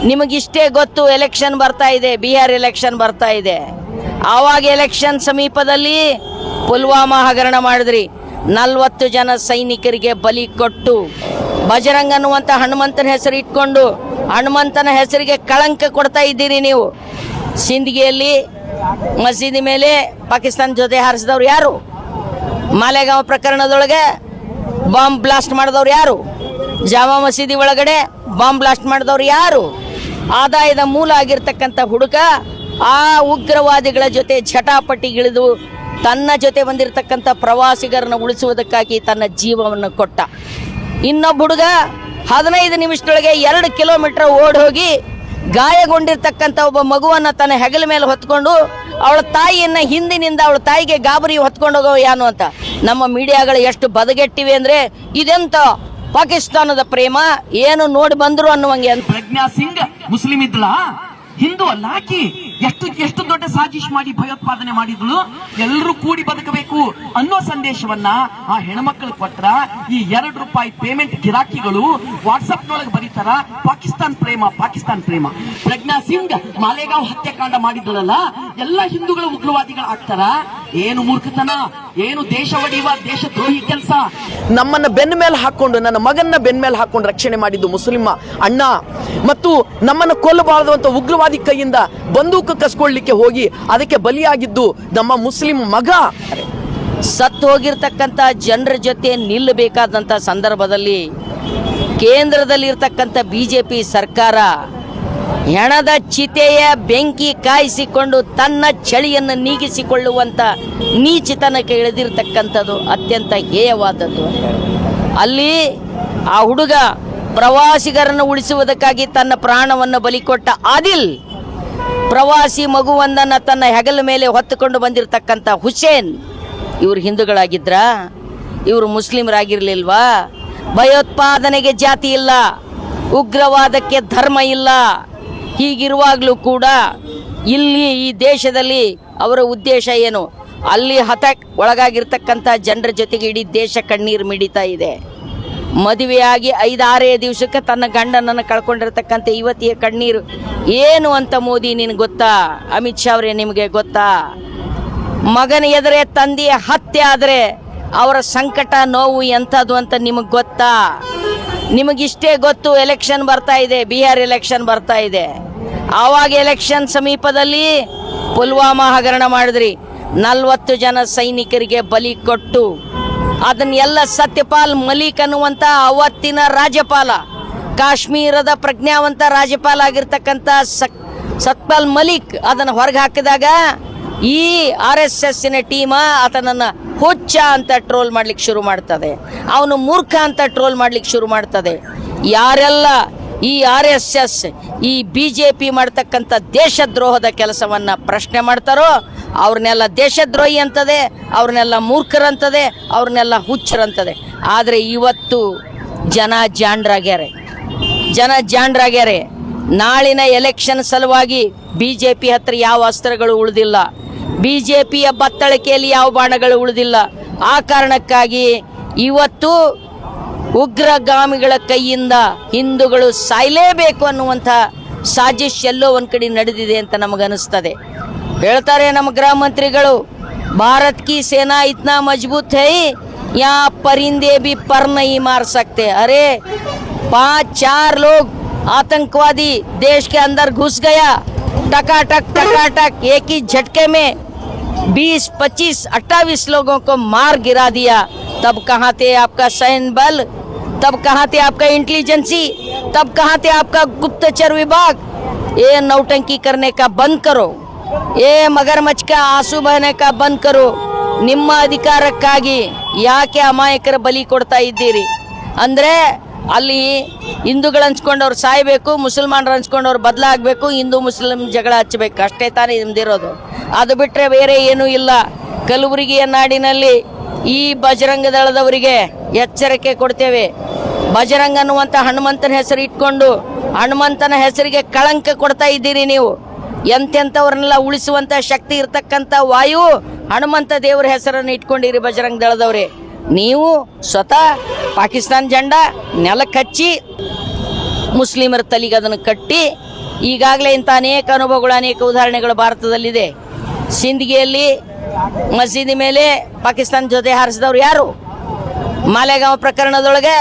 ನಿಮಗಿಷ್ಟೇ ಗೊತ್ತು, ಎಲೆಕ್ಷನ್ ಬರ್ತಾ ಇದೆ, ಬಿಹಾರ್ ಎಲೆಕ್ಷನ್ ಬರ್ತಾ ಇದೆ. ಆವಾಗ ಎಲೆಕ್ಷನ್ ಸಮೀಪದಲ್ಲಿ ಪುಲ್ವಾಮಾ ಹಗರಣ ಮಾಡಿದ್ರಿ. 40 ಜನ ಸೈನಿಕರಿಗೆ ಬಲಿ ಕೊಟ್ಟು ಬಜರಂಗ್ ಅನ್ನುವಂಥ ಹನುಮಂತನ ಹೆಸರು ಇಟ್ಕೊಂಡು ಹನುಮಂತನ ಹೆಸರಿಗೆ ಕಳಂಕ ಕೊಡ್ತಾ ಇದ್ದೀರಿ ನೀವು. ಸಿಂದಗಿಯಲ್ಲಿ ಮಸೀದಿ ಮೇಲೆ ಪಾಕಿಸ್ತಾನ ಜೊತೆ ಹಾರಿಸಿದವ್ರು ಯಾರು? ಮಾಲೆಗಾಂವ್ ಪ್ರಕರಣದೊಳಗೆ ಬಾಂಬ್ ಬ್ಲಾಸ್ಟ್ ಮಾಡಿದವ್ರು ಯಾರು? ಜಾಮಾ ಮಸೀದಿ ಒಳಗಡೆ ಬಾಂಬ್ ಬ್ಲಾಸ್ಟ್ ಮಾಡಿದವ್ರು ಯಾರು? ಆದಾಯದ ಮೂಲ ಆಗಿರ್ತಕ್ಕಂಥ ಹುಡುಗ ಆ ಉಗ್ರವಾದಿಗಳ ಜೊತೆ ಝಟಾಪಟಿಗಿಳಿದು ತನ್ನ ಜೊತೆ ಬಂದಿರತಕ್ಕಂಥ ಪ್ರವಾಸಿಗರನ್ನು ಉಳಿಸುವುದಕ್ಕಾಗಿ ತನ್ನ ಜೀವವನ್ನು ಕೊಟ್ಟ. ಇನ್ನೊಬ್ಬ ಹುಡುಗ 15 ನಿಮಿಷದೊಳಗೆ 2 ಕಿಲೋಮೀಟರ್ ಓಡಿ ಹೋಗಿ ಗಾಯಗೊಂಡಿರ್ತಕ್ಕಂಥ ಒಬ್ಬ ಮಗುವನ್ನು ತನ್ನ ಹೆಗಲ ಮೇಲೆ ಹೊತ್ಕೊಂಡು ಅವಳ ತಾಯಿಯನ್ನು ಹಿಂದಿನಿಂದ ಅವಳ ತಾಯಿಗೆ ಗಾಬರಿ ಹೊತ್ಕೊಂಡು ಹೋಗೋ ಯಾನು ಅಂತ ನಮ್ಮ ಮೀಡಿಯಾಗಳು ಎಷ್ಟು ಬದಗೆಟ್ಟಿವೆ ಅಂದರೆ ಇದೆಂತ ಪಾಕಿಸ್ತಾನದ ಪ್ರೇಮ ಏನು ನೋಡಿ ಬಂದ್ರು ಅನ್ನುವಂಗೆ. ಪ್ರಜ್ಞಾ ಸಿಂಗ್ ಮುಸ್ಲಿಂ ಇದ್ಲ, ಹಿಂದೂ ಅಲ್ಲ ಆಕಿ. ಎಷ್ಟು ದೊಡ್ಡ ಸಾಜಿಶ್ ಮಾಡಿ ಭಯೋತ್ಪಾದನೆ ಮಾಡಿದ್ಳು. ಎಲ್ಲರೂ ಕೂಡಿ ಬದುಕಬೇಕು ಅನ್ನೋ ಸಂದೇಶವನ್ನ ಆ ಹೆಣ್ಮಕ್ಳು ಕೊಟ್ರ. ಈ ₹2 ಪೇಮೆಂಟ್ ಗಿರಾಕಿಗಳು ವಾಟ್ಸ್ಆಪ್ ನೊಳಗೆ ಬರೀತಾರ ಪಾಕಿಸ್ತಾನ್ ಪ್ರೇಮ, ಪಾಕಿಸ್ತಾನ್ ಪ್ರೇಮ. ಪ್ರಜ್ಞಾ ಸಿಂಗ್ ಮಾಲೆಗಾಂವ್ ಹತ್ಯಾಕಾಂಡ ಮಾಡಿದ್ಳಲ್ಲ, ಎಲ್ಲ ಹಿಂದೂಗಳು ಉಗ್ರವಾದಿಗಳು ಆಗ್ತಾರ. ಏನು ಮೂರ್ಖತನ, ಏನು ದೇಶ ಒಡೆಯುವ ದೇಶದ್ರೋಹಿ ಕೆಲಸ. ನಮ್ಮನ್ನ ಬೆನ್ನ ಮೇಲೆ ಹಾಕೊಂಡು, ನನ್ನ ಮಗನ್ನ ಬೆನ್ನ ಮೇಲೆ ಹಾಕೊಂಡು ರಕ್ಷಣೆ ಮಾಡಿದ್ದು ಮುಸ್ಲಿಂ ಅಣ್ಣ. ಮತ್ತು ನಮ್ಮನ್ನು ಕೊಲ್ಲಬಾರದು ಅಂತ ಉಗ್ರವಾದಿ ಕೈಯಿಂದ ಬಂದೂಕು ಕಸ್ಕೊಳ್ಳಿಕ್ಕೆ ಹೋಗಿ ಅದಕ್ಕೆ ಬಲಿಯಾಗಿದ್ದು ನಮ್ಮ ಮುಸ್ಲಿಂ ಮಗ. ಸತ್ತು ಹೋಗಿರ್ತಕ್ಕಂಥ ಜನರ ಜೊತೆ ನಿಲ್ಲಬೇಕಾದಂಥ ಸಂದರ್ಭದಲ್ಲಿ ಕೇಂದ್ರದಲ್ಲಿರ್ತಕ್ಕಂಥ BJP ಸರ್ಕಾರ ಹೆಣದ ಚಿತೆಯ ಬೆಂಕಿ ಕಾಯಿಸಿಕೊಂಡು ತನ್ನ ಚಳಿಯನ್ನು ನೀಗಿಸಿಕೊಳ್ಳುವಂಥ ನೀಚಿತನಕ್ಕೆ ಇಳಿದಿರ್ತಕ್ಕಂಥದ್ದು ಅತ್ಯಂತ ಹೇಯವಾದದ್ದು. ಅಲ್ಲಿ ಆ ಹುಡುಗ ಪ್ರವಾಸಿಗರನ್ನು ಉಳಿಸುವುದಕ್ಕಾಗಿ ತನ್ನ ಪ್ರಾಣವನ್ನು ಬಲಿಕೊಟ್ಟ ಆದಿಲ್, ಪ್ರವಾಸಿ ಮಗುವೊಂದನ್ನು ತನ್ನ ಹೆಗಲ ಮೇಲೆ ಹೊತ್ತುಕೊಂಡು ಬಂದಿರತಕ್ಕಂಥ ಹುಸೇನ್, ಇವರು ಹಿಂದೂಗಳಾಗಿದ್ರಾ? ಇವರು ಮುಸ್ಲಿಮರಾಗಿರ್ಲಿಲ್ವಾ? ಭಯೋತ್ಪಾದನೆಗೆ ಜಾತಿ ಇಲ್ಲ, ಉಗ್ರವಾದಕ್ಕೆ ಧರ್ಮ ಇಲ್ಲ. ಹೀಗಿರುವಾಗಲೂ ಕೂಡ ಇಲ್ಲಿ ಈ ದೇಶದಲ್ಲಿ ಅವರ ಉದ್ದೇಶ ಏನು? ಅಲ್ಲಿ ಒಳಗಾಗಿರ್ತಕ್ಕಂಥ ಜನರ ಜೊತೆಗೆ ಇಡೀ ದೇಶ ಕಣ್ಣೀರು ಮಿಡಿತಾ ಇದೆ. ಮದುವೆಯಾಗಿ 5-6 ದಿವಸಕ್ಕೆ ತನ್ನ ಗಂಡನನ್ನು ಕಳ್ಕೊಂಡಿರ್ತಕ್ಕಂಥ ಯುವತಿಯ ಕಣ್ಣೀರು ಏನು ಅಂತ ಮೋದಿ ನಿನಗೆ ಗೊತ್ತಾ? ಅಮಿತ್ ಶಾ ಅವರೇ ನಿಮಗೆ ಗೊತ್ತಾ? ಮಗನ ಎದುರೇ ತಂದೆಯ ಹತ್ಯೆ ಆದರೆ ಅವರ ಸಂಕಟ ನೋವು ಎಂಥದ್ದು ಅಂತ ನಿಮಗೆ ಗೊತ್ತಾ? ನಿಮಗಿಷ್ಟೇ ಗೊತ್ತು, ಎಲೆಕ್ಷನ್ ಬರ್ತಾ ಇದೆ, ಬಿಹಾರ್ ಎಲೆಕ್ಷನ್ ಬರ್ತಾ ಇದೆ. ಆವಾಗ ಎಲೆಕ್ಷನ್ ಸಮೀಪದಲ್ಲಿ ಪುಲ್ವಾಮಾ ಹಗರಣ ಮಾಡಿದ್ರಿ. 40 ಜನ ಸೈನಿಕರಿಗೆ ಬಲಿ ಕೊಟ್ಟು ಅದನ್ನೆಲ್ಲ ಸತ್ಯಪಾಲ್ ಮಲಿಕ್ ಅನ್ನುವಂಥ ಅವತ್ತಿನ ರಾಜ್ಯಪಾಲ, ಕಾಶ್ಮೀರದ ಪ್ರಜ್ಞಾವಂತ ರಾಜ್ಯಪಾಲ ಆಗಿರ್ತಕ್ಕಂಥ ಸತ್ಪಾಲ್ ಮಲಿಕ್ ಅದನ್ನು ಹೊರಗೆ ಹಾಕಿದಾಗ ಈ RSSನ ಟೀಮ ಆತನನ್ನು ಹುಚ್ಚ ಅಂತ ಟ್ರೋಲ್ ಮಾಡ್ಲಿಕ್ಕೆ ಶುರು ಮಾಡ್ತದೆ, ಅವನು ಮೂರ್ಖ ಅಂತ ಟ್ರೋಲ್ ಮಾಡ್ಲಿಕ್ಕೆ ಶುರು ಮಾಡ್ತದೆ. ಯಾರೆಲ್ಲ ಈ RSS ಈ BJP ಮಾಡ್ತಕ್ಕಂಥ ದೇಶದ್ರೋಹದ ಕೆಲಸವನ್ನು ಪ್ರಶ್ನೆ ಮಾಡ್ತಾರೋ ಅವ್ರನ್ನೆಲ್ಲ ದೇಶದ್ರೋಹಿ ಅಂತದೆ, ಅವ್ರನ್ನೆಲ್ಲ ಮೂರ್ಖರಂತದೆ, ಅವ್ರನ್ನೆಲ್ಲ ಹುಚ್ಚರಂತದೆ. ಆದರೆ ಇವತ್ತು ಜನ ಜಾಂಡ್ರಾಗ್ಯಾರೆ. ನಾಳಿನ ಎಲೆಕ್ಷನ್ ಸಲುವಾಗಿ BJP ಹತ್ರ ಯಾವ ಅಸ್ತ್ರಗಳು ಉಳಿದಿಲ್ಲ, BJPಯ ಬತ್ತಳಿಕೆಯಲ್ಲಿ ಯಾವ ಬಾಣಗಳು ಉಳಿದಿಲ್ಲ. ಆ ಕಾರಣಕ್ಕಾಗಿ ಇವತ್ತು ಉಗ್ರಗಾಮಿಗಳ ಕೈಯಿಂದ ಹಿಂದೂಗಳು ಸಾಯಲೇಬೇಕು ಅನ್ನುವಂಥ ಸಾಜಿಶ್ ಎಲ್ಲೋ ಒಂದು ಕಡೆ ನಡೆದಿದೆ ಅಂತ ನಮಗನಿಸ್ತದೆ. ಹೇಳ್ತಾರೆ ನಮ್ಮ ಗೃಹ ಮಂತ್ರಿಗಳು, ಭಾರತ್ ಕಿ ಸೇನಾ ಇತ್ನಾ ಮಜಬೂತ್ ಹೈ ಯಾ परिंदे भी पर नहीं मार सकते. अरे 5-4 लोग आतंकवादी देश के अंदर घुस गया, टकाटक एक ही झटके में 20-25-28 लोगों को मार गिरा दिया. तब कहाँ थे आपका सैन्य बल? तब कहाँ थे आपका इंटेलिजेंसी? तब कहाँ थे आपका गुप्तचर विभाग? ये नौटंकी करने का बंद करो, ये मगरमच्छ का आंसू बहने का बंद करो. ನಿಮ್ಮ ಅಧಿಕಾರಕ್ಕಾಗಿ ಯಾಕೆ ಅಮಾಯಕರ ಬಲಿ ಕೊಡ್ತಾ ಇದ್ದೀರಿ? ಅಂದರೆ ಅಲ್ಲಿ ಹಿಂದೂಗಳು ಹಂಚ್ಕೊಂಡವ್ರು ಸಾಯಬೇಕು, ಮುಸಲ್ಮಾನರು ಹಂಚ್ಕೊಂಡವ್ರು ಬದಲಾಗಬೇಕು, ಹಿಂದೂ ಮುಸ್ಲಿಂ ಜಗಳ ಹಚ್ಚಬೇಕು, ಅಷ್ಟೇ ತಾನೇ ನಿಮ್ದಿರೋದು. ಅದು ಬಿಟ್ಟರೆ ಬೇರೆ ಏನೂ ಇಲ್ಲ. ಕಲಬುರಗಿಯ ನಾಡಿನಲ್ಲಿ ಈ ಬಜರಂಗ ದಳದವರಿಗೆ ಎಚ್ಚರಿಕೆ ಕೊಡ್ತೇವೆ. ಬಜರಂಗ್ ಅನ್ನುವಂಥ ಹನುಮಂತನ ಹೆಸರು ಇಟ್ಕೊಂಡು ಹನುಮಂತನ ಹೆಸರಿಗೆ ಕಳಂಕ ಕೊಡ್ತಾ ಇದ್ದೀರಿ ನೀವು. ಎಂತೆಂಥವ್ರನ್ನೆಲ್ಲ ಉಳಿಸುವಂಥ ಶಕ್ತಿ ಇರ್ತಕ್ಕಂಥ ವಾಯು ಹನುಮಂತ ದೇವರ ಹೆಸರನ್ನು ಇಟ್ಕೊಂಡಿರಿ ಬಜರಂಗ ದಳದವ್ರೆ. ನೀವು ಸ್ವತಃ ಪಾಕಿಸ್ತಾನ ಜೆಂಡಾ ನೆಲಕ್ಕೆ ಹಚ್ಚಿ ಮುಸ್ಲಿಮರ ತಲೆಗೆ ಅದನ್ನು ಕಟ್ಟಿ ಈಗಾಗಲೇ ಇಂಥ ಅನೇಕ ಅನುಭವಗಳು, ಅನೇಕ ಉದಾಹರಣೆಗಳು ಭಾರತದಲ್ಲಿದೆ. ಸಿಂದಗಿಯಲ್ಲಿ ಮಸೀದಿ ಮೇಲೆ ಪಾಕಿಸ್ತಾನ ಜೊತೆ ಹಾರಿಸಿದವ್ರು ಯಾರು? ಮಾಲೆಗಾಂವ್ ಪ್ರಕರಣದೊಳಗೆ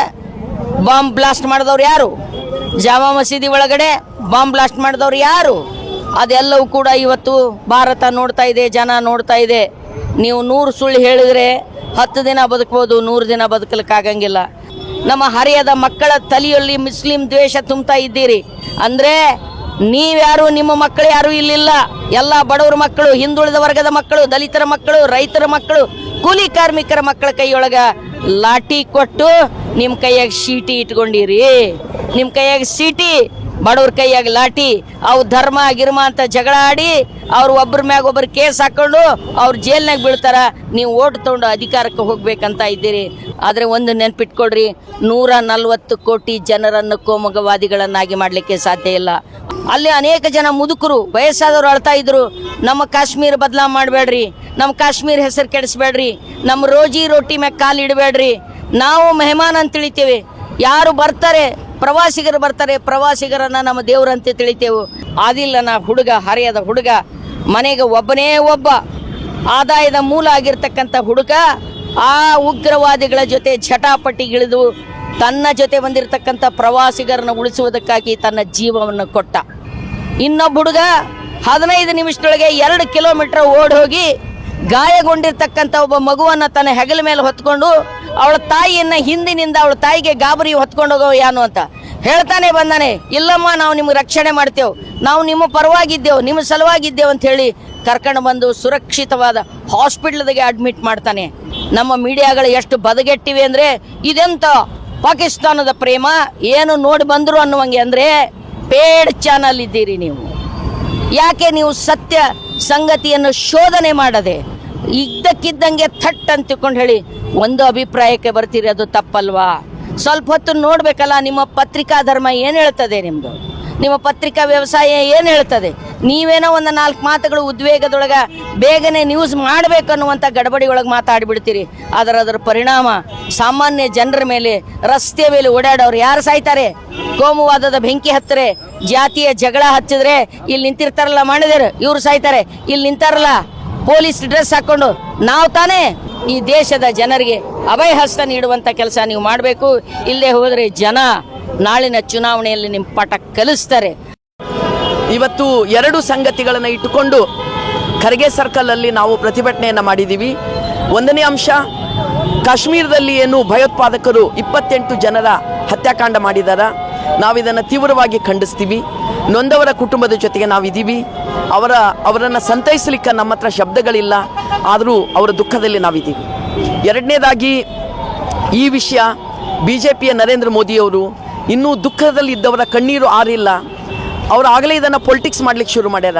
ಬಾಂಬ್ ಬ್ಲಾಸ್ಟ್ ಮಾಡಿದವ್ರು ಯಾರು? ಜಾಮಾ ಮಸೀದಿ ಒಳಗಡೆ ಬಾಂಬ್ ಬ್ಲಾಸ್ಟ್ ಮಾಡಿದವ್ರು ಯಾರು? ಅದೆಲ್ಲವೂ ಕೂಡ ಇವತ್ತು ಭಾರತ ನೋಡ್ತಾ ಇದೆ, ಜನ ನೋಡ್ತಾ ಇದೆ. ನೀವು 100 ಸುಳ್ಳು ಹೇಳಿದರೆ 10 ದಿನ ಬದುಕ್ಬೋದು, 100 ದಿನ ಬದುಕಲಿಕ್ಕಾಗಂಗಿಲ್ಲ. ನಮ್ಮ ಹರಿಯದ ಮಕ್ಕಳ ತಲೆಯಲ್ಲಿ ಮುಸ್ಲಿಂ ದ್ವೇಷ ತುಂಬ್ತಾ ಇದ್ದೀರಿ ಅಂದರೆ ನೀವ್ಯಾರು, ನಿಮ್ಮ ಮಕ್ಕಳು ಯಾರು ಇಲ್ಲಿಲ್ಲ. ಎಲ್ಲ ಬಡವರ ಮಕ್ಕಳು, ಹಿಂದುಳಿದ ವರ್ಗದ ಮಕ್ಕಳು, ದಲಿತರ ಮಕ್ಕಳು, ರೈತರ ಮಕ್ಕಳು, ಕೂಲಿ ಕಾರ್ಮಿಕರ ಮಕ್ಕಳ ಕೈಯೊಳಗ ಲಾಠಿ ಕೊಟ್ಟು ನಿಮ್ಮ ಕೈಯಾಗ ಶೀಟಿ ಇಟ್ಕೊಂಡಿರಿ. ನಿಮ್ಮ ಕೈಯಾಗ ಸೀಟಿ, ಬಡವ್ರ ಕೈಯಾಗ ಲಾಠಿ. ಅವು ಧರ್ಮ ಗಿರ್ಮ ಅಂತ ಜಗಳ ಆಡಿ ಅವ್ರು ಒಬ್ಬರ ಮ್ಯಾಗ ಒಬ್ಬರು ಕೇಸ್ ಹಾಕೊಂಡು ಅವ್ರು ಜೈಲ್ನಾಗ ಬೀಳ್ತಾರ. ನೀವು ಓಟ್ ತೊಗೊಂಡು ಅಧಿಕಾರಕ್ಕೆ ಹೋಗ್ಬೇಕಂತ ಇದ್ದೀರಿ. ಆದರೆ ಒಂದು ನೆನ್ಪಿಟ್ಕೊಡ್ರಿ, 140 ಕೋಟಿ ಜನರನ್ನು ಕೋಮುಗವಾದಿಗಳನ್ನಾಗಿ ಮಾಡಲಿಕ್ಕೆ ಸಾಧ್ಯ ಇಲ್ಲ. ಅಲ್ಲಿ ಅನೇಕ ಜನ ಮುದುಕರು, ವಯಸ್ಸಾದವರು ಅಳ್ತಾ ಇದ್ರು, ನಮ್ಮ ಕಾಶ್ಮೀರ ಬದಲಾ ಮಾಡಬೇಡ್ರಿ, ನಮ್ಮ ಕಾಶ್ಮೀರ ಹೆಸರು ಕೆಡಿಸ್ಬೇಡ್ರಿ, ನಮ್ಮ ರೋಜಿ ರೋಟಿ ಮ್ಯಾಗ ಕಾಲು ಇಡಬೇಡ್ರಿ. ನಾವು ಮೆಹಮಾನ್ ಅಂತ ತಿಳಿತೇವೆ. ಯಾರು ಬರ್ತಾರೆ, ಪ್ರವಾಸಿಗರು ಬರ್ತಾರೆ, ಪ್ರವಾಸಿಗರನ್ನ ನಮ್ಮ ದೇವರಂತೆ ತಿಳಿತೇವೆ. ಆದಿಲ್ಲನ ಹುಡುಗ, ಹರಿಯದ ಹುಡುಗ, ಮನೆಗೆ ಒಬ್ಬನೇ ಒಬ್ಬ ಆದಾಯದ ಮೂಲ ಆಗಿರ್ತಕ್ಕಂಥ ಹುಡುಗ ಆ ಉಗ್ರವಾದಿಗಳ ಜೊತೆ ಝಟಾಪಟಿಗಿಳಿದು ತನ್ನ ಜೊತೆ ಬಂದಿರತಕ್ಕಂಥ ಪ್ರವಾಸಿಗರನ್ನು ಉಳಿಸುವುದಕ್ಕಾಗಿ ತನ್ನ ಜೀವವನ್ನು ಕೊಟ್ಟ. ಇನ್ನೊಬ್ಬ ಹುಡುಗ 15 ನಿಮಿಷದೊಳಗೆ 2 ಕಿಲೋಮೀಟರ್ ಓಡಿ ಹೋಗಿ ಗಾಯಗೊಂಡಿರ್ತಕ್ಕಂಥ ಒಬ್ಬ ಮಗುವನ್ನು ತನ್ನ ಹೆಗಲ ಮೇಲೆ ಹೊತ್ಕೊಂಡು ಅವಳ ತಾಯಿಯನ್ನ ಹಿಂದಿನಿಂದ ಅವಳ ತಾಯಿಗೆ ಗಾಬರಿ ಹೊತ್ಕೊಂಡು ಹೋಗೋ ಯಾನು ಅಂತ ಹೇಳ್ತಾನೆ ಬಂದಾನೆ. ಇಲ್ಲಮ್ಮ, ನಾವು ನಿಮ್ಗೆ ರಕ್ಷಣೆ ಮಾಡ್ತೇವೆ, ನಾವು ನಿಮ್ಮ ಪರವಾಗಿದ್ದೇವೆ, ನಿಮ್ಮ ಸಲುವಾಗಿದ್ದೇವೆ ಅಂತ ಹೇಳಿ ಕರ್ಕೊಂಡು ಬಂದು ಸುರಕ್ಷಿತವಾದ ಹಾಸ್ಪಿಟ್ಲ್ದಾಗೆ ಅಡ್ಮಿಟ್ ಮಾಡ್ತಾನೆ. ನಮ್ಮ ಮೀಡಿಯಾಗಳು ಎಷ್ಟು ಬದಗೆಟ್ಟಿವೆ ಅಂದರೆ ಇದೆಂತ ಪಾಕಿಸ್ತಾನದ ಪ್ರೇಮ, ಏನು ನೋಡಿ ಬಂದರು ಅನ್ನುವಂಗೆ. ಅಂದರೆ ಪೇಡ್ ಚಾನಲ್ ಇದ್ದೀರಿ ನೀವು. ಯಾಕೆ ನೀವು ಸತ್ಯ ಸಂಗತಿಯನ್ನು ಶೋಧನೆ ಮಾಡದೆ ಇದ್ದಕ್ಕಿದ್ದಂಗೆ ಥಟ್ ಅಂತ ತಿಳ್ಕೊಂಡು ಹೇಳಿ ಒಂದು ಅಭಿಪ್ರಾಯಕ್ಕೆ ಬರ್ತೀರಿ? ಅದು ತಪ್ಪಲ್ವಾ? ಸ್ವಲ್ಪ ಹೊತ್ತು ನೋಡಬೇಕಲ್ಲ, ನಿಮ್ಮ ಪತ್ರಿಕಾ ಧರ್ಮ ಏನು ಹೇಳ್ತದೆ, ನಿಮ್ಮ ಪತ್ರಿಕಾ ವ್ಯವಸಾಯ ಏನು ಹೇಳ್ತದೆ. ನೀವೇನೋ ಒಂದು 4 ಮಾತುಗಳು ಉದ್ವೇಗದೊಳಗೆ ಬೇಗನೆ ನ್ಯೂಸ್ ಮಾಡಬೇಕು ಅನ್ನುವಂಥ ಗಡಬಡಿ ಒಳಗೆ ಮಾತಾಡಿಬಿಡ್ತೀರಿ. ಅದರ ಪರಿಣಾಮ ಸಾಮಾನ್ಯ ಜನರ ಮೇಲೆ, ರಸ್ತೆ ಮೇಲೆ ಓಡಾಡೋರು ಯಾರು ಸಾಯ್ತಾರೆ? ಕೋಮುವಾದದ ಬೆಂಕಿ ಹತ್ತರೆ, ಜಾತಿಯ ಜಗಳ ಹಚ್ಚಿದ್ರೆ ಇಲ್ಲಿ ನಿಂತಿರ್ತಾರಲ್ಲ ಮಾಡಿದರು, ಇವ್ರು ಸಾಯ್ತಾರೆ. ಇಲ್ಲಿ ನಿಂತಾರಲ್ಲ ಪೊಲೀಸ್ ಡ್ರೆಸ್ ಹಾಕೊಂಡು, ನಾವು ತಾನೇ ಈ ದೇಶದ ಜನರಿಗೆ ಅಭಯ ಹಸ್ತ ನೀಡುವಂಥ ಕೆಲಸ ನೀವು ಮಾಡಬೇಕು. ಇಲ್ಲೇ ಹೋದರೆ ಜನ ನಾಳಿನ ಚುನಾವಣೆಯಲ್ಲಿ ನಿಮ್ಮ ಪಾಠ ಕಲಿಸ್ತಾರೆ. ಇವತ್ತು 2 ಸಂಗತಿಗಳನ್ನು ಇಟ್ಟುಕೊಂಡು ಖರ್ಗೆ ಸರ್ಕಲ್ ಅಲ್ಲಿ ನಾವು ಪ್ರತಿಭಟನೆಯನ್ನು ಮಾಡಿದ್ದೀವಿ. ಒಂದನೇ ಅಂಶ, ಕಾಶ್ಮೀರದಲ್ಲಿ ಏನು ಭಯೋತ್ಪಾದಕರು 28 ಜನರ ಹತ್ಯಾಕಾಂಡ ಮಾಡಿದಾರ, ನಾವಿದನ್ನು ತೀವ್ರವಾಗಿ ಖಂಡಿಸ್ತೀವಿ. ನೊಂದವರ ಕುಟುಂಬದ ಜೊತೆಗೆ ನಾವಿದ್ದೀವಿ. ಅವರನ್ನು ಸಂತೈಸಲಿಕ್ಕೆ ನಮ್ಮ ಹತ್ರ ಶಬ್ದಗಳಿಲ್ಲ, ಆದರೂ ಅವರ ದುಃಖದಲ್ಲಿ ನಾವಿದ್ದೀವಿ. ಎರಡನೇದಾಗಿ, ಈ ವಿಷಯ BJPಯ ನರೇಂದ್ರ ಮೋದಿಯವರು ಇನ್ನೂ ದುಃಖದಲ್ಲಿದ್ದವರ ಕಣ್ಣೀರು ಆರಿಲ್ಲ. ಅವರು ಆಗಲೇ ಇದನ್ನು ಪೊಲಿಟಿಕ್ಸ್ ಮಾಡಲಿಕ್ಕೆ ಶುರು ಮಾಡ್ಯಾರ.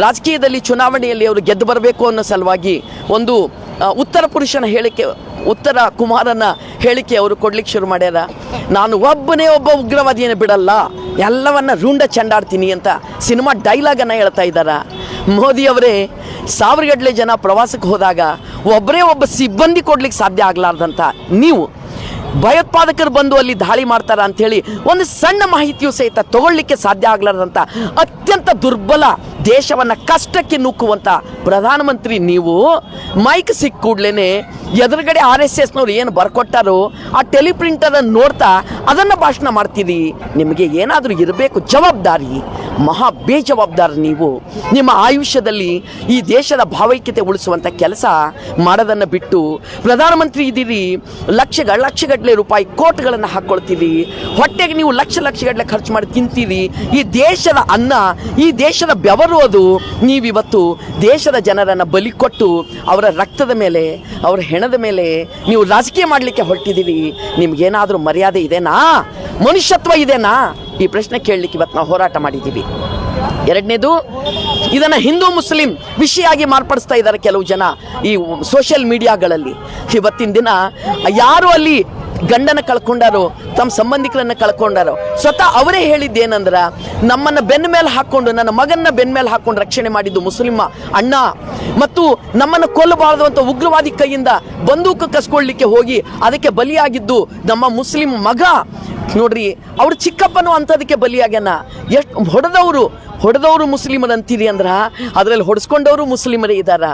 ರಾಜಕೀಯದಲ್ಲಿ ಚುನಾವಣೆಯಲ್ಲಿ ಅವರು ಗೆದ್ದು ಬರಬೇಕು ಅನ್ನೋ ಸಲುವಾಗಿ ಒಂದು ಉತ್ತರ ಪುರುಷನ ಹೇಳಿಕೆ, ಉತ್ತರ ಕುಮಾರನ ಹೇಳಿಕೆ ಅವರು ಕೊಡ್ಲಿಕ್ಕೆ ಶುರು ಮಾಡ್ಯಾರ. ನಾನು ಒಬ್ಬನೇ ಒಬ್ಬ ಉಗ್ರವಾದಿಯನ್ನು ಬಿಡಲ್ಲ, ಎಲ್ಲವನ್ನ ರುಂಡ ಚೆಂಡಾಡ್ತೀನಿ ಅಂತ ಸಿನಿಮಾ ಡೈಲಾಗನ್ನು ಹೇಳ್ತಾ ಇದ್ದಾರೆ. ಮೋದಿಯವರೇ, 1000 ಗಟ್ಟಲೆ ಜನ ಪ್ರವಾಸಕ್ಕೆ ಹೋದಾಗ ಒಬ್ಬರೇ ಒಬ್ಬ ಸಿಬ್ಬಂದಿ ಕೊಡ್ಲಿಕ್ಕೆ ಸಾಧ್ಯ ಆಗಲಾರ್ದಂಥ ನೀವು ಭಯೋತ್ಪಾದಕರು ಬಂದು ಅಲ್ಲಿ ದಾಳಿ ಮಾಡ್ತಾರ ಅಂಥೇಳಿ ಒಂದು ಸಣ್ಣ ಮಾಹಿತಿಯೂ ಸಹಿತ ತಗೊಳ್ಳಿಕ್ಕೆ ಸಾಧ್ಯ ಆಗಲಾರ್ದಂಥ ಅತ್ಯಂತ ದುರ್ಬಲ, ದೇಶವನ್ನು ಕಷ್ಟಕ್ಕೆ ನೂಕುವಂಥ ಪ್ರಧಾನಮಂತ್ರಿ ನೀವು ಮೈಕ್ ಸಿಕ್ಕ ಕೂಡಲೇ ಎದುರುಗಡೆ RSSನವ್ರು ಏನು ಬರ್ಕೊಟ್ಟಾರೋ ಆ ಟೆಲಿಪ್ರಿಂಟರನ್ನು ನೋಡ್ತಾ ಅದನ್ನು ಭಾಷಣ ಮಾಡ್ತೀರಿ. ನಿಮಗೆ ಏನಾದರೂ ಇರಬೇಕು ಜವಾಬ್ದಾರಿ. ಮಹಾ ಬೇಜವಾಬ್ದಾರ ನೀವು. ನಿಮ್ಮ ಆಯುಷ್ಯದಲ್ಲಿ ಈ ದೇಶದ ಭಾವೈಕ್ಯತೆ ಉಳಿಸುವಂಥ ಕೆಲಸ ಮಾಡೋದನ್ನು ಬಿಟ್ಟು ಪ್ರಧಾನಮಂತ್ರಿ ಇದ್ದೀರಿ, ಲಕ್ಷಗಟ್ಟಲೆ ರೂಪಾಯಿ ಕೋಟ್ಗಳನ್ನು ಹಾಕ್ಕೊಳ್ತೀರಿ, ಹೊಟ್ಟೆಗೆ ನೀವು ಲಕ್ಷಗಟ್ಟಲೆ ಖರ್ಚು ಮಾಡಿ ತಿಂತೀರಿ. ಈ ದೇಶದ ಅನ್ನ, ಈ ದೇಶದ ಬೆವರು, ಅದು ನೀವಿವತ್ತು ದೇಶದ ಜನರನ್ನು ಬಲಿ ಕೊಟ್ಟು ಅವರ ರಕ್ತದ ಮೇಲೆ, ಅವರ ಹೆಣದ ಮೇಲೆ ನೀವು ರಾಜಕೀಯ ಮಾಡಲಿಕ್ಕೆ ಹೊರಟಿದ್ದೀರಿ. ನಿಮ್ಗೇನಾದರೂ ಮರ್ಯಾದೆ ಇದೆನಾ? ಮನುಷ್ಯತ್ವ ಇದೆನಾ? ಈ ಪ್ರಶ್ನೆ ಕೇಳಲಿಕ್ಕೆ ಇವತ್ತು ನಾವು ಹೋರಾಟ ಮಾಡಿದ್ದೀವಿ. ಎರಡನೇದು, ಇದನ್ನು ಹಿಂದೂ ಮುಸ್ಲಿಂ ವಿಷಯ ಆಗಿ ಮಾರ್ಪಡಿಸ್ತಾ ಇದ್ದಾರೆ ಕೆಲವು ಜನ ಈ ಸೋಷಿಯಲ್ ಮೀಡಿಯಾಗಳಲ್ಲಿ. ಇವತ್ತಿನ ದಿನ ಯಾರು ಅಲ್ಲಿ ಗಂಡನ ಕಳ್ಕೊಂಡಾರೋ, ತಮ್ಮ ಸಂಬಂಧಿಕರನ್ನು ಕಳ್ಕೊಂಡಾರೋ, ಸ್ವತಃ ಅವರೇ ಹೇಳಿದ್ದೇನಂದ್ರ, ನಮ್ಮನ್ನು ಬೆನ್ನ ಮೇಲೆ ಹಾಕ್ಕೊಂಡು, ನನ್ನ ಮಗನ್ನ ಬೆನ್ನ ಮೇಲೆ ಹಾಕ್ಕೊಂಡು ರಕ್ಷಣೆ ಮಾಡಿದ್ದು ಮುಸ್ಲಿಂ ಅಣ್ಣ, ಮತ್ತು ನಮ್ಮನ್ನು ಕೊಲ್ಲಬಾರದು ಅಂತ ಉಗ್ರವಾದಿ ಕೈಯಿಂದ ಬಂದೂಕು ಕಸ್ಕೊಳ್ಳಿಕ್ಕೆ ಹೋಗಿ ಅದಕ್ಕೆ ಬಲಿಯಾಗಿದ್ದು ನಮ್ಮ ಮುಸ್ಲಿಂ ಮಗ. ನೋಡ್ರಿ ಅವ್ರ ಚಿಕ್ಕಪ್ಪನು ಅಂಥದಕ್ಕೆ ಬಲಿಯಾಗ್ಯಾನ. ಎಷ್ಟು ಹೊಡೆದವರು ಮುಸ್ಲಿಮರಂತೀರಿ ಅಂದ್ರ ಅದರಲ್ಲಿ ಹೊಡೆಸ್ಕೊಂಡವರು ಮುಸ್ಲಿಮರೇ ಇದ್ದಾರ.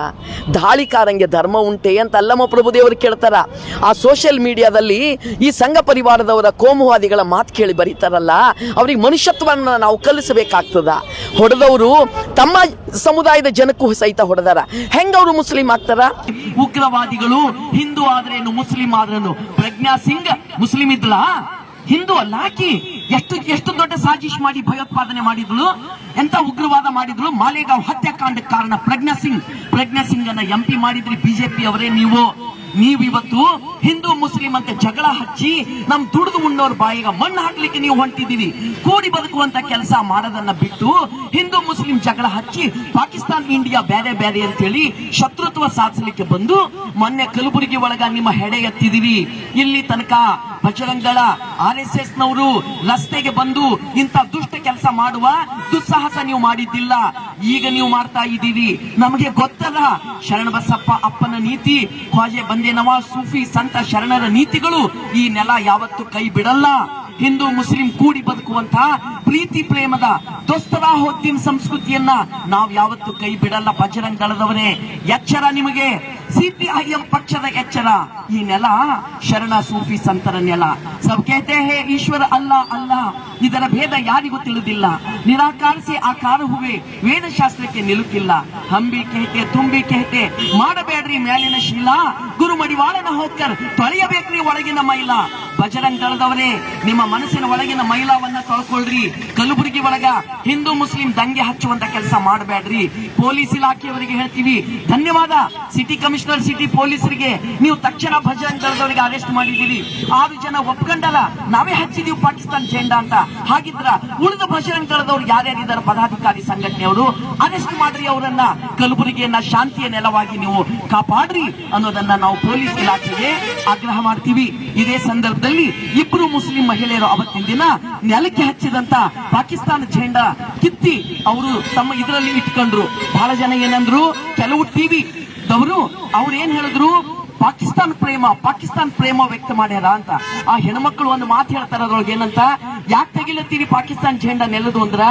ದಾಳಿಕಾರಂಗೆ ಧರ್ಮ ಉಂಟೆ ಅಂತ ಅಲ್ಲಮ್ಮ ಪ್ರಭುದೇವರು ಕೇಳ್ತಾರ. ಆ ಸೋಷಿಯಲ್ ಮೀಡಿಯಾದಲ್ಲಿ ಈ ಸಂಘ ಪರಿವಾರದವರ ಕೋಮುವಾದಿಗಳ ಮಾತು ಕೇಳಿ ಬರೀತಾರಲ್ಲ, ಅವ್ರಿಗೆ ಮನುಷ್ಯತ್ವವನ್ನು ನಾವು ಕಲಿಸಬೇಕಾಗ್ತದ. ಹೊಡೆದವರು ತಮ್ಮ ಸಮುದಾಯದ ಜನಕ್ಕೂ ಸಹಿತ ಹೊಡೆದಾರ, ಹೆಂಗವರು ಮುಸ್ಲಿಂ ಆಗ್ತಾರ? ಉಗ್ರವಾದಿಗಳು ಹಿಂದೂ ಆದ್ರೇನು ಮುಸ್ಲಿಂ ಆದ್ರೇನು. ಪ್ರಜ್ಞಾ ಸಿಂಗ್ ಮುಸ್ಲಿಂ ಇದ್ಲ, ಹಿಂದೂ ಅಲ್ಲ ಆಕಿ. ಎಷ್ಟು ದೊಡ್ಡ ಸಾಜಿಶ್ ಮಾಡಿ ಭಯೋತ್ಪಾದನೆ ಮಾಡಿದ್ಳು, ಎಂತ ಉಗ್ರವಾದ ಮಾಡಿದ್ಳು. ಮಾಲೇಗಾಂವ್ ಹತ್ಯಾಕಾಂಡಕ್ಕೆ ಕಾರಣ ಪ್ರಜ್ಞಾ ಸಿಂಗ್ ಅನ್ನ MP ಮಾಡಿದ್ರಿ ಬಿಜೆಪಿ ಅವರೇ. ನೀವಿವತ್ತು ಹಿಂದೂ ಮುಸ್ಲಿಂ ಅಂತ ಜಗಳ ಹಚ್ಚಿ ನಮ್ ದುಡಿದು ಉಣ್ಣೋರ್ ಬಾಯಿಗ ಮಣ್ಣು ಹಾಕ್ಲಿಕ್ಕೆ ನೀವು ಹೊಂಟಿದ್ದೀವಿ. ಕೂಡಿ ಬದುಕುವಂತ ಕೆಲಸ ಮಾಡೋದನ್ನ ಬಿಟ್ಟು ಹಿಂದೂ ಮುಸ್ಲಿಂ ಜಗಳ ಹಚ್ಚಿ ಪಾಕಿಸ್ತಾನ ಇಂಡಿಯಾ ಬೇರೆ ಬೇರೆ ಅಂತೇಳಿ ಶತ್ರುತ್ವ ಸಾಧಿಸಲಿಕ್ಕೆ ಬಂದು ಮೊನ್ನೆ ಕಲಬುರಗಿ ಒಳಗ ನಿಮ್ಮ ಹೆಡೆ ಎತ್ತಿದಿರಿ. ಇಲ್ಲಿ ತನಕ ಬಜರಂಗಳ RSS ನವರು ರಸ್ತೆಗೆ ಬಂದು ಇಂಥ ದುಷ್ಟ ಕೆಲಸ ಮಾಡುವ ದುಸ್ಸಾಹಸ ನೀವು ಮಾಡಿದ್ದಿಲ್ಲ, ಈಗ ನೀವು ಮಾಡ್ತಾ ಇದ್ದೀವಿ. ನಮಗೆ ಗೊತ್ತಲ್ಲ ಶರಣಬಸಪ್ಪ ಅಪ್ಪನ ನೀತಿ, ಖ್ವಾಜೆ ಬಂದೇ ನವಾಜ್ ಸೂಫಿ ಸಂತ ಶರಣರ ನೀತಿಗಳು ಈ ನೆಲ ಯಾವತ್ತು ಕೈ ಬಿಡಲ್ಲ. ಹಿಂದೂ ಮುಸ್ಲಿಂ ಕೂಡಿ ಬದುಕುವಂತ ಪ್ರೀತಿ ಪ್ರೇಮದ ದೋಸ್ತರಾಹೋದ್ದಿನ ಸಂಸ್ಕೃತಿಯನ್ನ ನಾವು ಯಾವತ್ತು ಕೈ ಬಿಡಲ್ಲ. ಬಜರಂಗ ದಳದವರೇ ಎಚ್ಚರ ನಿಮಗೆ, CPIM ಪಕ್ಷದ ಎಚ್ಚರ. ಈ ನೆಲ ಶರಣ ಸೂಫಿ ಸಂತರ ನೆಲ. ಸಬ್ ಕೇತೆ ಹೇ ಈಶ್ವರ ಅಲ್ಲ ಅಲ್ಲ, ಇದರ ಭೇದ ಯಾರಿಗೂ ತಿಳಿದಿಲ್ಲ. ನಿರಾಕಾರಿಸಿ ಆಕಾರ ಹುವೆ ವೇದಶಾಸ್ತ್ರಕ್ಕೆ ನಿಲುಕಿಲ್ಲ. ಹಂಬಿ ಕೆಹತೆ ತುಂಬಿ ಕೆಹತೆ ಮಾಡಬೇಡ್ರಿ ಮೇಲಿನ ಶೀಲ, ಗುರು ಮಡಿವಾಳನ ಹೋಗ್ಕರ್ ತೊಳೆಯಬೇಕ್ರಿ ಒಳಗಿನ ಮೈಲ. ಬಜರಂಗ ದಳದವರೇ ನಿಮ್ಮ ಮನಸ್ಸಿನ ಒಳಗಿನ ಮೈಲಾವನ್ನ ತೊಳ್ಕೊಳ್ರಿ. ಕಲಬುರಗಿ ಒಳಗ ಹಿಂದೂ ಮುಸ್ಲಿಂ ದಂಗೆ ಹಚ್ಚುವಂತ ಕೆಲಸ ಮಾಡಬೇಡ್ರಿ. ಪೊಲೀಸ್ ಇಲಾಖೆಯವರಿಗೆ ಹೇಳ್ತೀವಿ ಧನ್ಯವಾದ. ಸಿಟಿ ಕಮಿಷನರ್, ಸಿಟಿ ಪೊಲೀಸರಿಗೆ ನೀವು ತಕ್ಷಣ ಬಜರಂಗ ದಳದವರಿಗೆ ಅರೆಸ್ಟ್ ಮಾಡಿದ್ದೀರಿ. 6 ಜನ ಒಪ್ಕೊಂಡಲ್ಲ, ನಾವೇ ಹಚ್ಚಿದೀವಿ ಪಾಕಿಸ್ತಾನ ಜೆಂಡಾ ಅಂತ. ಹಾಗಿದ್ರ ಉಳಿದ ಬಜರಂಗ ದಳದವ್ರು ಯಾರ್ಯಾರಿದ್ದಾರೆ ಪದಾಧಿಕಾರಿ ಸಂಘಟನೆಯವರು ಅರೆಸ್ಟ್ ಮಾಡ್ರಿ ಅವರನ್ನ. ಕಲಬುರಗಿಯನ್ನ ಶಾಂತಿಯ ನೆಲವಾಗಿ ನೀವು ಕಾಪಾಡ್ರಿ ಅನ್ನೋದನ್ನ ನಾವು ಪೊಲೀಸ್ ಇಲಾಖೆಗೆ ಆಗ್ರಹ ಮಾಡ್ತೀವಿ. ಇದೇ ಸಂದರ್ಭದಲ್ಲಿ ಇಬ್ರು ಮುಸ್ಲಿಂ ಮಹಿಳೆಯರು ಅವತ್ತಿನ ದಿನ ನೆಲಕ್ಕೆ ಹಚ್ಚಿದಂತ ಪಾಕಿಸ್ತಾನ ಜೆಂಡಾ ಕಿತ್ತಿ ಅವರು ತಮ್ಮ ಇದರಲ್ಲಿ ಇಟ್ಕೊಂಡ್ರು. ಬಹಳ ಜನ ಏನಂದ್ರು, ಕೆಲವು ಟಿವಿ ದವರು ಅವ್ರು ಏನ್ ಹೇಳಿದ್ರು, ಪಾಕಿಸ್ತಾನ ಪ್ರೇಮ ವ್ಯಕ್ತ ಮಾಡ್ಯಾರ ಅಂತ. ಆ ಹೆಣ್ಮಕ್ಳು ಒಂದು ಮಾತು ಹೇಳ್ತಾರ ಅದ್ರೊಳಗೆ ಏನಂತ, ಯಾಕೆ ತೆಗಿಲತ್ತೀರಿ ಪಾಕಿಸ್ತಾನ ಜೆಂಡಾ ನೆಲದು ಅಂದ್ರ,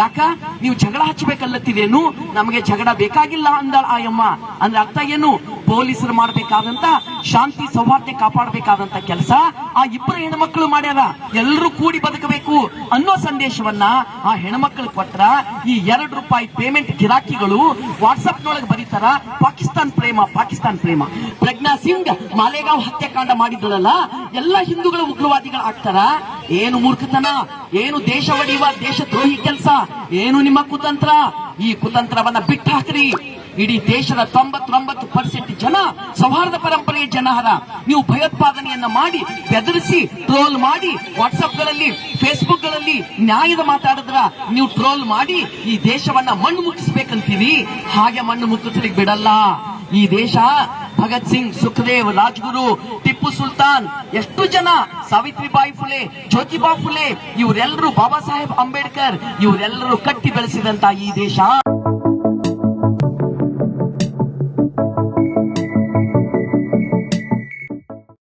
ಯಾಕ ನೀವು ಜಗಳ ಹಚ್ಚಬೇಕಲ್ಲತ್ತೀರೇನು, ನಮಗೆ ಜಗಳ ಬೇಕಾಗಿಲ್ಲ ಅಂದಾಳ ಆಯಮ್ಮ. ಅಂದ್ರೆ ಅರ್ಥ ಏನು, ಪೊಲೀಸರು ಮಾಡಬೇಕಾದಂತ ಶಾಂತಿ ಸೌಹಾರ್ದ ಕಾಪಾಡಬೇಕಾದಂತ ಕೆಲಸ ಆ ಇಬ್ಬರು ಹೆಣ್ಮಕ್ಳು ಮಾಡ್ಯಾರ. ಎಲ್ಲರೂ ಕೂಡಿ ಬದುಕಬೇಕು ಅನ್ನೋ ಸಂದೇಶವನ್ನ ಆ ಹೆಣ್ಮಕ್ಳು ಕೊಟ್ರ. ಈ ₹2 ಪೇಮೆಂಟ್ ಗಿರಾಕಿಗಳು ವಾಟ್ಸ್ಆಪ್ ನೊಳಗೆ ಬರೀತಾರ ಪಾಕಿಸ್ತಾನ ಪ್ರೇಮ. ಪ್ರಜ್ಞಾ ಸಿಂಗ್ ಮಾಲೇಗಾಂವ್ ಹತ್ಯಾಕಾಂಡ ಮಾಡಿದ್ರಲ್ಲ, ಎಲ್ಲ ಹಿಂದೂಗಳು ಉಗ್ರವಾದಿಗಳು ಆಗ್ತಾರ. ಏನು ಮೂರ್ಖತನ, ಏನು ದೇಶ ಒಡೆಯುವ ದೇಶದ್ರೋಹಿ ಕೆಲಸ, ಏನು ನಿಮ್ಮ ಕುತಂತ್ರ. ಈ ಕುತಂತ್ರವನ್ನ ಬಿಟ್ಟು ಹಾಕ್ರಿ. ಇಡೀ ದೇಶದ 99% ಜನ ಸೌಹಾರ್ದ ಪರಂಪರೆಯ ಜನಹರ. ನೀವು ಭಯೋತ್ಪಾದನೆಯನ್ನ ಮಾಡಿ ಬೆದರಿಸಿ ಟ್ರೋಲ್ ಮಾಡಿ ವಾಟ್ಸ್ಆಪ್ ಗಳಲ್ಲಿ ಫೇಸ್ಬುಕ್ ಗಳಲ್ಲಿ ನ್ಯಾಯದ ಮಾತಾಡಿದ್ರ ನೀವು ಟ್ರೋಲ್ ಮಾಡಿ ಈ ದೇಶವನ್ನ ಮಣ್ಣು ಮುಕ್ಕಿಸ್ಬೇಕಂತೀವಿ. ಹಾಗೆ ಮಣ್ಣು ಮುಕ್ಕಿಸ್ಲಿಕ್ಕೆ ಬಿಡಲ್ಲ. ಈ ದೇಶ ಭಗತ್ ಸಿಂಗ್, ಸುಖದೇವ್, ರಾಜ್ಗುರು, ಟಿಪ್ಪು ಸುಲ್ತಾನ್, ಎಷ್ಟು ಜನ, ಸಾವಿತ್ರಿಬಾಯಿ ಫುಲೆ, ಜ್ಯೋತಿಬಾ ಫುಲೆ, ಇವರೆಲ್ಲರೂ, ಬಾಬಾ ಸಾಹೇಬ್ ಅಂಬೇಡ್ಕರ್, ಇವರೆಲ್ಲರೂ ಕಟ್ಟಿ ಬೆಳೆಸಿದಂತ ಈ ದೇಶ.